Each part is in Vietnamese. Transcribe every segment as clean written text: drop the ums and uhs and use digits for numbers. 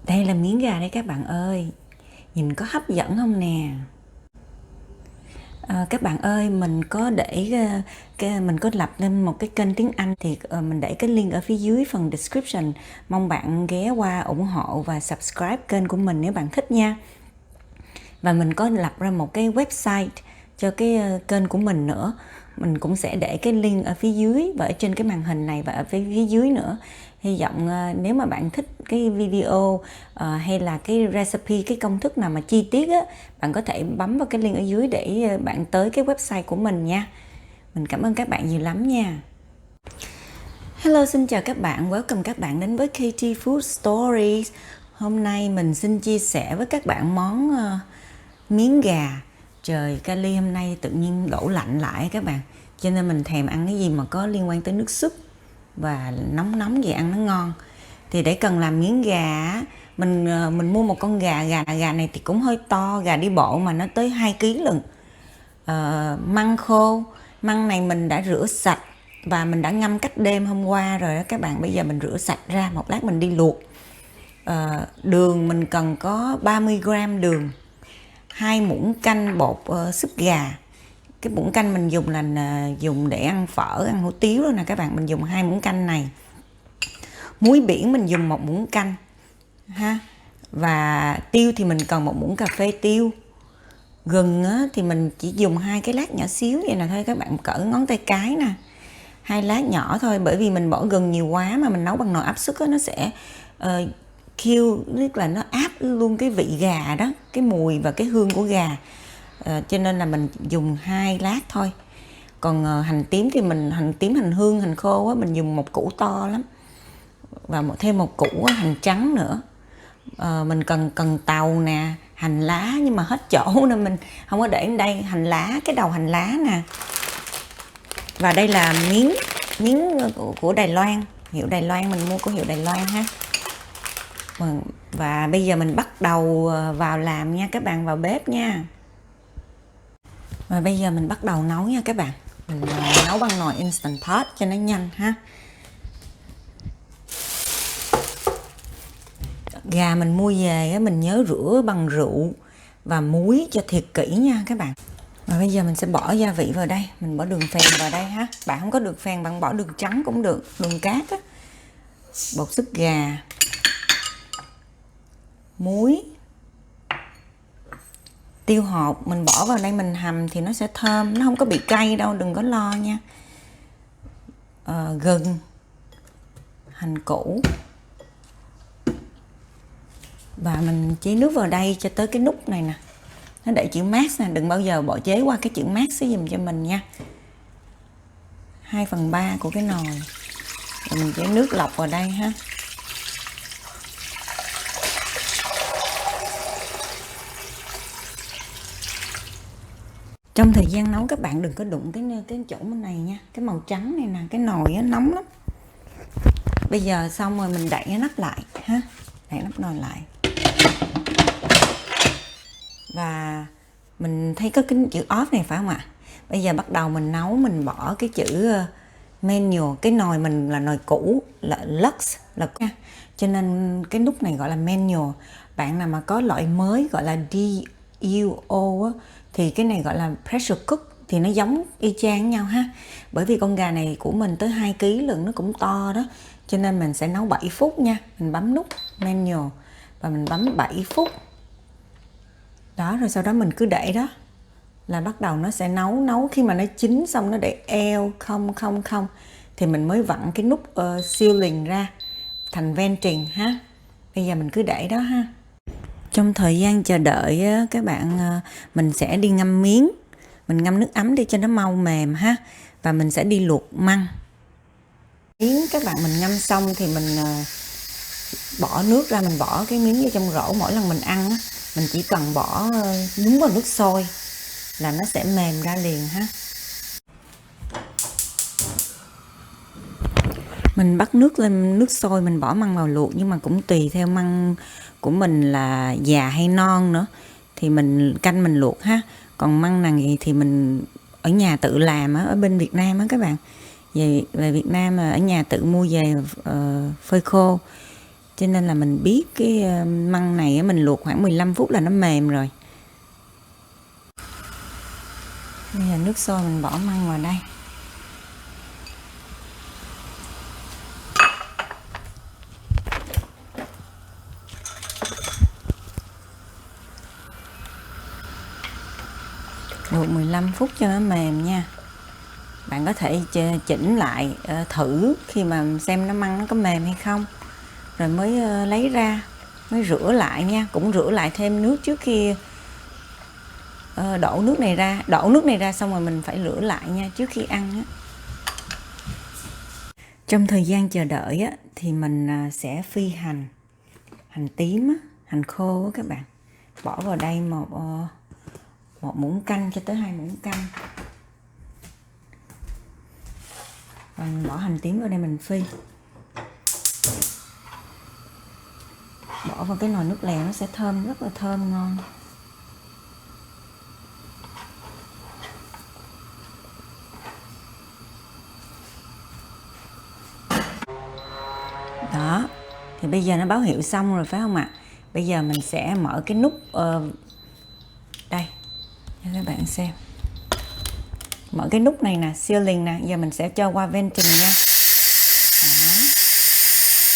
Đây là miếng gà đấy các bạn ơi. Nhìn có hấp dẫn không nè? Các bạn ơi, mình có để mình có lập lên một cái kênh tiếng Anh thì mình để cái link ở phía dưới phần description. Mong bạn ghé qua ủng hộ và subscribe kênh của mình nếu bạn thích nha. Và mình có lập ra một cái website cho cái kênh của mình nữa. Mình cũng sẽ để cái link ở phía dưới và ở trên cái màn hình này và ở phía dưới nữa. Hy vọng nếu mà bạn thích cái video hay là cái recipe, cái công thức nào mà chi tiết á, bạn có thể bấm vào cái link ở dưới để bạn tới cái website của mình nha. Mình cảm ơn các bạn nhiều lắm nha. Hello, xin chào các bạn, welcome các bạn đến với KT Food Stories. Hôm nay mình xin chia sẻ với các bạn món miếng gà. Trời Cali hôm nay tự nhiên đổ lạnh lại các bạn, cho nên mình thèm ăn cái gì mà có liên quan tới nước súp và nóng nóng vậy ăn nó ngon. Thì để cần làm miếng gà, mình mua một con gà này thì cũng hơi to, gà đi bộ mà nó tới 2 kg lận. Măng khô, măng này mình đã rửa sạch và mình đã ngâm cách đêm hôm qua rồi đó các bạn. Bây giờ mình rửa sạch ra, một lát mình đi luộc. Đường mình cần có 30g đường, 2 muỗng canh bột súp gà. Cái muỗng canh mình dùng là dùng để ăn phở, ăn hủ tiếu đó nè các bạn. Mình dùng 2 muỗng canh này. Muối biển mình dùng 1 muỗng canh ha. Và tiêu thì mình cần 1 muỗng cà phê tiêu. Gừng á, thì mình chỉ dùng 2 cái lát nhỏ xíu vậy nè thôi các bạn, cỡ ngón tay cái nè, 2 lát nhỏ thôi, bởi vì mình bỏ gừng nhiều quá mà mình nấu bằng nồi áp suất á, nó sẽ kill, tức là nó áp luôn cái vị gà đó, cái mùi và cái hương của gà. Cho nên là mình dùng 2 lát thôi. Còn hành tím thì hành tím, hành hương, hành khô á, mình dùng một củ to lắm, và thêm một củ hành trắng nữa. Mình cần tàu nè, hành lá, nhưng mà hết chỗ nên mình không có để đến đây. Hành lá, cái đầu hành lá nè. Và đây là miếng của Đài Loan, hiệu Đài Loan, mình mua của hiệu Đài Loan ha. Và bây giờ mình bắt đầu vào làm nha các bạn, vào bếp nha. Và bây giờ mình bắt đầu nấu nha các bạn. Mình nấu bằng nồi Instant Pot cho nó nhanh ha. Gà mình mua về mình nhớ rửa bằng rượu và muối cho thiệt kỹ nha các bạn. Và bây giờ mình sẽ bỏ gia vị vào đây. Mình bỏ đường phèn vào đây ha. Bạn không có đường phèn, bạn bỏ đường trắng cũng được, đường cát á. Bột súp gà, muối, tiêu hột mình bỏ vào đây mình hầm thì nó sẽ thơm, nó không có bị cay đâu, đừng có lo nha. Gừng, hành củ. Và mình chế nước vào đây cho tới cái nút này nè, nó để chữ max nè, đừng bao giờ bỏ chế qua cái chữ max giùm cho mình nha. 2/3 của cái nồi. Rồi mình chế nước lọc vào đây ha. Trong thời gian nấu các bạn đừng có đụng cái chỗ bên này nha, cái màu trắng này nè, cái nồi nó nóng lắm. Bây giờ xong rồi mình đậy cái nắp lại ha, đậy nắp nồi lại. Và mình thấy có cái chữ off này phải không ạ? Bây giờ bắt đầu mình nấu, mình bỏ cái chữ menu. Cái nồi mình là nồi cũ, là Lux là nha, cho nên cái nút này gọi là menu. Bạn nào mà có loại mới gọi là DUO á, thì cái này gọi là pressure cook, thì nó giống y chang nhau ha. Bởi vì con gà này của mình tới 2 kg lần, nó cũng to đó, cho nên mình sẽ nấu 7 phút nha. Mình bấm nút menu và mình bấm 7 phút đó, rồi sau đó mình cứ để đó là bắt đầu nó sẽ nấu. Khi mà nó chín xong nó để L000 thì mình mới vặn cái nút sealing ra thành venting ha. Bây giờ mình cứ để đó ha. Trong thời gian chờ đợi các bạn, mình sẽ đi ngâm miếng. Mình ngâm nước ấm đi cho nó mau mềm ha. Và mình sẽ đi luộc măng. Miếng các bạn mình ngâm xong thì mình bỏ nước ra, mình bỏ cái miếng vô trong rổ. Mỗi lần mình ăn mình chỉ cần bỏ nhúng vào nước sôi là nó sẽ mềm ra liền ha. Mình bắt nước lên nước sôi, mình bỏ măng vào luộc, nhưng mà cũng tùy theo măng của mình là già hay non nữa thì mình canh mình luộc ha. Còn măng này thì mình ở nhà tự làm ở bên Việt Nam á các bạn. Về Việt Nam ở nhà tự mua về phơi khô cho nên là mình biết cái măng này mình luộc khoảng 15 phút là nó mềm rồi. Bây giờ nước sôi mình bỏ măng vào đây. Luộc 15 phút cho nó mềm nha. Bạn có thể chỉnh lại thử khi mà xem nó măng nó có mềm hay không. Rồi mới lấy ra, mới rửa lại nha. Cũng rửa lại thêm nước trước khi đổ nước này ra. Đổ nước này ra xong rồi mình phải rửa lại nha trước khi ăn á. Trong thời gian chờ đợi á, thì mình sẽ phi hành tím á, hành khô á các bạn. Bỏ vào đây một muỗng canh cho tới 2 muỗng canh. Và mình bỏ hành tím vào đây mình phi. Bỏ vào cái nồi nước lèo nó sẽ thơm, rất là thơm ngon. Đó, thì bây giờ nó báo hiệu xong rồi phải không ạ? Bây giờ mình sẽ mở cái nút đây cho các bạn xem. Mở cái nút này nè, sealing nè, giờ mình sẽ cho qua venting nha. Đó.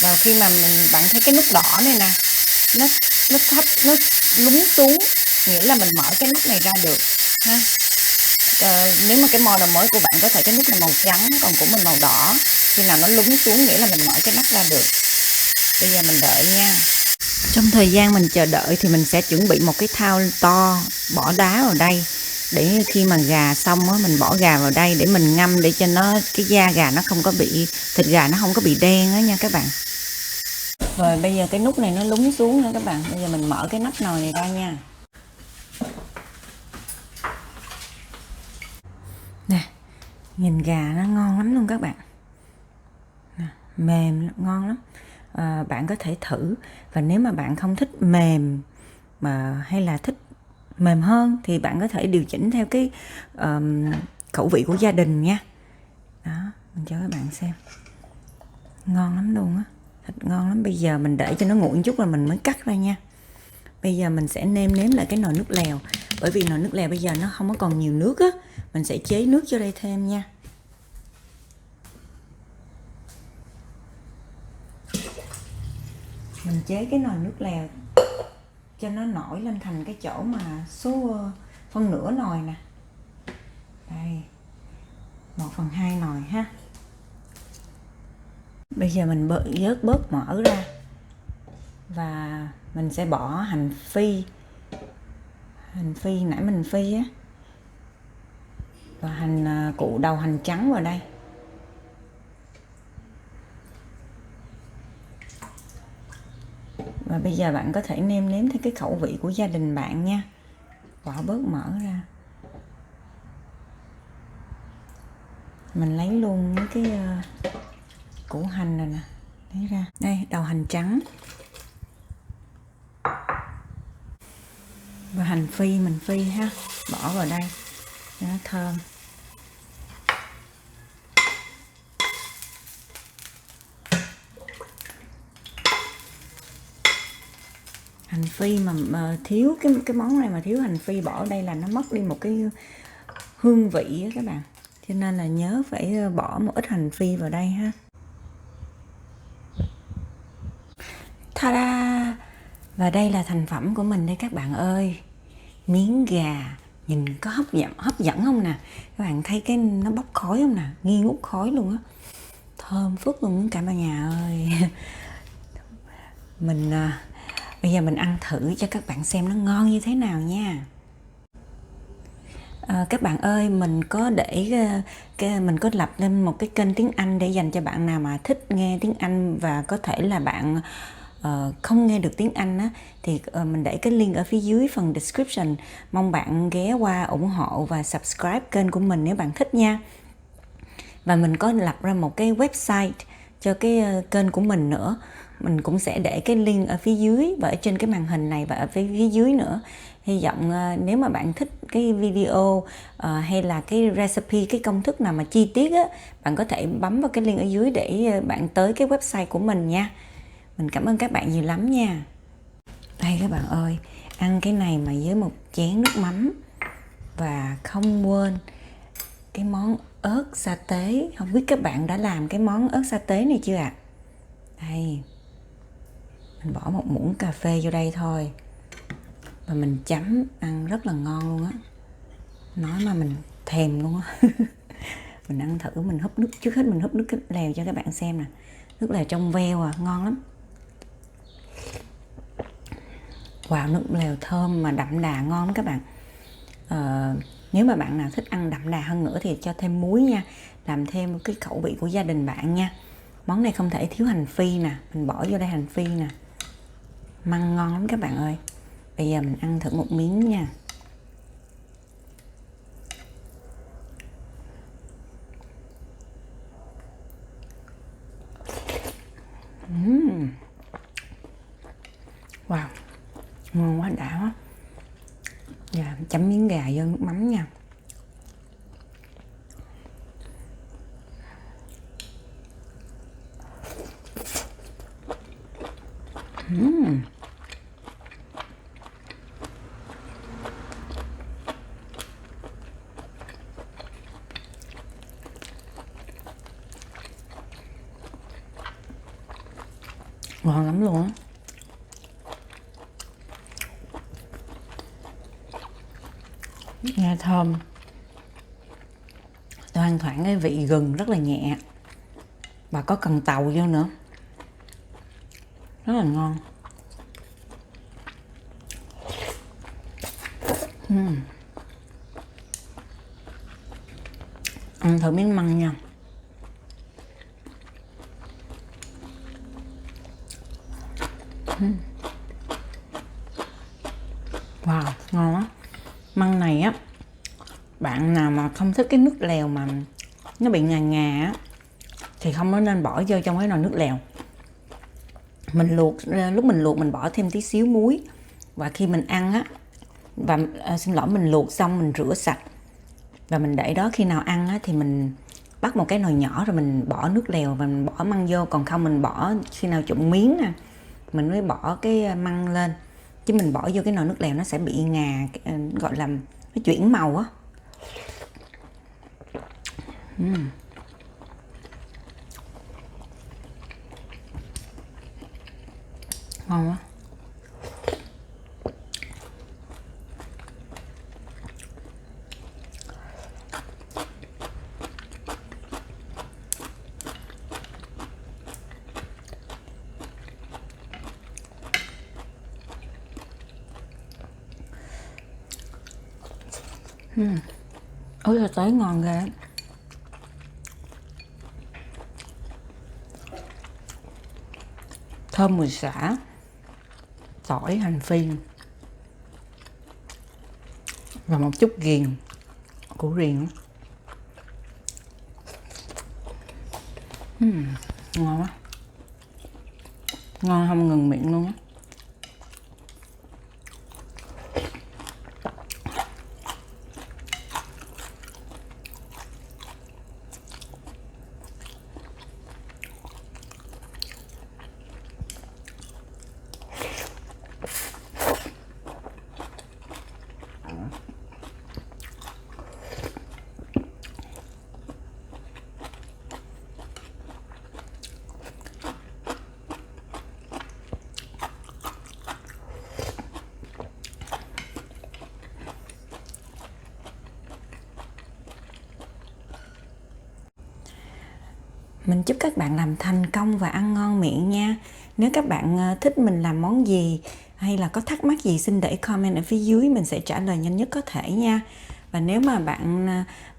Và khi mà bạn thấy cái nút đỏ này nè, nó thấp, nó lún xuống, nghĩa là mình mở cái nút này ra được ha. Nếu mà cái model mới của bạn có thể cái nút này màu trắng, còn của mình màu đỏ. Khi nào nó lún xuống nghĩa là mình mở cái nắp ra được. Bây giờ mình đợi nha. Trong thời gian mình chờ đợi thì mình sẽ chuẩn bị một cái thau to, bỏ đá vào đây. Để khi mà gà xong á, mình bỏ gà vào đây để mình ngâm để cho nó, cái da gà nó không có bị, thịt gà nó không có bị đen á nha các bạn. Rồi bây giờ cái nút này nó lún xuống nữa các bạn. Bây giờ mình mở cái nắp nồi này ra nha. Nè, nhìn gà nó ngon lắm luôn các bạn. Nè, mềm, ngon lắm. Bạn có thể thử. Và nếu mà bạn không thích mềm mà hay là thích mềm hơn thì bạn có thể điều chỉnh theo cái khẩu vị của gia đình nha. Đó, mình cho các bạn xem. Ngon lắm luôn á. Thịt ngon lắm. Bây giờ mình để cho nó nguội chút rồi mình mới cắt ra nha. Bây giờ mình sẽ nêm nếm lại cái nồi nước lèo. Bởi vì nồi nước lèo bây giờ nó không có còn nhiều nước á. Mình sẽ chế nước cho đây thêm nha. Mình chế cái nồi nước lèo cho nó nổi lên thành cái chỗ mà phân nửa nồi nè. Đây, 1/2 nồi ha. Bây giờ mình vớt bớt mỡ ra. Và mình sẽ bỏ hành phi nãy mình phi á. Và đầu hành trắng vào đây. Và bây giờ bạn có thể nêm nếm theo cái khẩu vị của gia đình bạn nha. Bỏ bớt mỡ ra. Mình lấy luôn cái củ hành này nè, lấy ra. Đây, đầu hành trắng. Và hành phi mình phi ha, bỏ vào đây cho nó thơm. Hành phi mà thiếu cái món này mà thiếu hành phi bỏ ở đây là nó mất đi một cái hương vị á các bạn. Cho nên là nhớ phải bỏ một ít hành phi vào đây ha. Ta-da! Và đây là thành phẩm của mình đây các bạn ơi. Miếng gà nhìn có hấp dẫn không nè. Các bạn thấy cái nó bốc khói không nè, nghi ngút khói luôn á. Thơm phức luôn cả nhà ơi. Bây giờ mình ăn thử cho các bạn xem nó ngon như thế nào nha. Các bạn ơi, mình có lập lên một cái kênh tiếng Anh để dành cho bạn nào mà thích nghe tiếng Anh và có thể là bạn không nghe được tiếng Anh á, thì mình để cái link ở phía dưới phần description. Mong bạn ghé qua ủng hộ và subscribe kênh của mình nếu bạn thích nha. Và mình có lập ra một cái website cho cái kênh của mình nữa. Mình cũng sẽ để cái link ở phía dưới và ở trên cái màn hình này và ở phía dưới nữa. Hy vọng nếu mà bạn thích cái video hay là cái recipe, cái công thức nào mà chi tiết á, bạn có thể bấm vào cái link ở dưới để bạn tới cái website của mình nha. Mình cảm ơn các bạn nhiều lắm nha. Đây các bạn ơi, ăn cái này mà với một chén nước mắm. Và không quên cái món ớt sa tế. Không biết các bạn đã làm cái món ớt sa tế này chưa ạ? Đây, mình bỏ một muỗng cà phê vô đây thôi. Và mình chấm ăn rất là ngon luôn á. Nói mà mình thèm luôn á. Mình ăn thử, mình húp nước, trước hết mình húp nước lèo cho các bạn xem nè. Nước lèo trong veo à, ngon lắm. Wow, nước lèo thơm mà đậm đà ngon lắm các bạn. Nếu mà bạn nào thích ăn đậm đà hơn nữa thì cho thêm muối nha. Làm thêm cái khẩu vị của gia đình bạn nha. Món này không thể thiếu hành phi nè. Mình bỏ vô đây hành phi nè. Măng ngon lắm các bạn ơi. Bây giờ mình ăn thử một miếng nha. Wow, ngon quá, đã quá. Giờ chấm miếng gà vô nước mắm nha. Ngon lắm luôn á. Nghe thơm, thoang thoảng cái vị gừng rất là nhẹ. Và có cần tàu vô nữa. Rất là ngon. Ăn thử miếng măng nha. Wow, ngon á. Măng này á, bạn nào mà không thích cái nước lèo mà nó bị ngà ngà á thì không có nên bỏ vô trong cái nồi nước lèo. Mình luộc, lúc mình luộc mình bỏ thêm tí xíu muối. Và khi mình ăn á, và xin lỗi, mình luộc xong mình rửa sạch và mình để đó, khi nào ăn á thì mình bắt một cái nồi nhỏ rồi mình bỏ nước lèo và mình bỏ măng vô. Còn không mình bỏ khi nào trụng miếng nè mình mới bỏ cái măng lên, chứ mình bỏ vô cái nồi nước lèo nó sẽ bị ngà, gọi là nó chuyển màu á. Ngon quá. Ôi là tới ngon ghê. Thơm mùi sả, tỏi, hành phi và một chút ghiền của riềng. Ngon quá, ngon không ngừng miệng luôn á. Mình chúc các bạn làm thành công và ăn ngon miệng nha. Nếu các bạn thích mình làm món gì hay là có thắc mắc gì, xin để comment ở phía dưới, mình sẽ trả lời nhanh nhất có thể nha. Và nếu mà bạn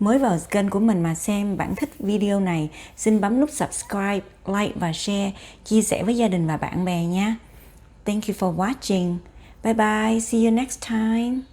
mới vào kênh của mình mà xem, bạn thích video này, xin bấm nút subscribe, like và share, chia sẻ với gia đình và bạn bè nha. Thank you for watching. Bye bye, see you next time.